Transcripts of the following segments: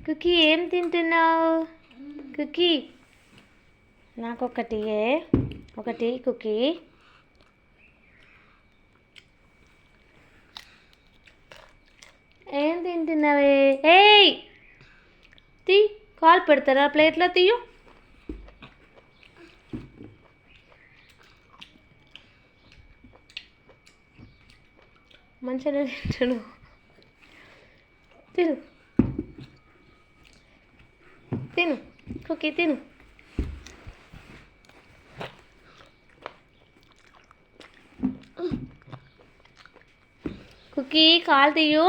Cookie ఏం తింటున్నావు? Cookie నాకొకటి ఒకటి కుకీ. ఏం తింటున్నావే? ఏయ్ తీ, కాలు పెడతారా ప్లేట్లో? తీయు. మంచిగా తింటున్నావు. తిను తిను కుకీ తిను. కుకీ కాలు తీయు,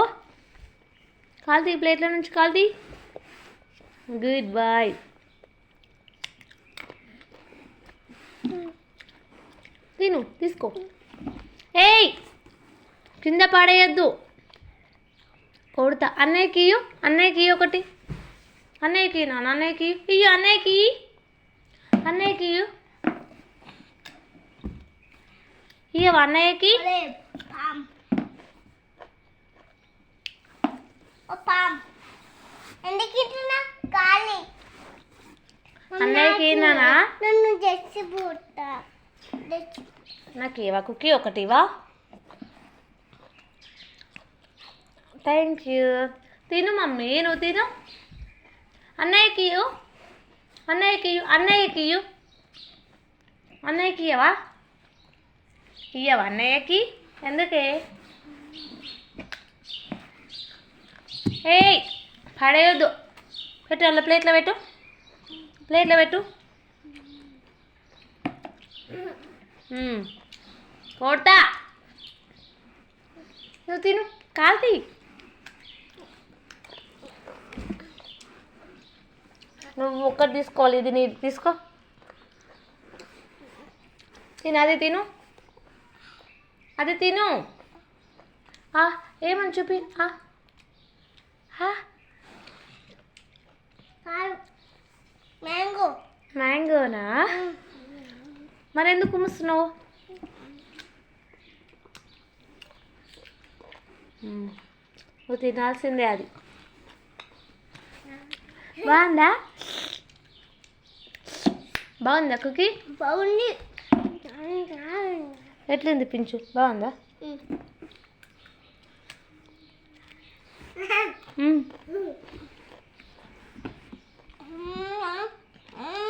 కాలు తీ, ప్లేట్లో నుంచి కాలు తీ. Good boy. తిను, తీసుకో. ఏయ్ కింద పడేయద్దు, కొడతా. అన్నయ్యకి ఇయ్యు, అన్నయ్యకి ఇయ్యు ఒకటి. అన్నయ్యకి నాన్న, అన్నయ్యకి ఇయ్యు, అన్నయ్యకి అన్నయ్యకి ఇయ్యు. ఇయ్యవా అన్నయ్యకి? అన్నయ్యకి నానా నాకు ఇవా కుకీ ఒకటి ఇవా. Thank you. తిను మమ్మీ, నువ్వు తిను. అన్నయ్యకి ఇయ్యు, అన్నయ్యకి ఇయ్యు, అన్నయ్యకి ఇయ్యు. అన్నయ్యకి ఇయ్యవా? ఇయ్యవా అన్నయ్యకి? ఎందుకే? ఏయ్ పడేయొద్దు, పెట్టు, అలా ప్లేట్లో పెట్టు, ప్లేట్లో పెట్టు. కొడతా. నువ్వు తిను, కాల్తీ. నువ్వు ఒక్కటి తీసుకోవాలి, ఇది నీ తీసుకో. తిను, అది తిను, అది తిను. ఏమని చూపి. మ్యాంగో. మ్యాంగోనా? మరి ఎందుకు కుమ్ముస్తున్నావు? నువ్వు తినాల్సిందే అది. బాగుందా? బాగుందా కుకీ? బాగుంది. ఎట్లుంది పించు? బాగుందా?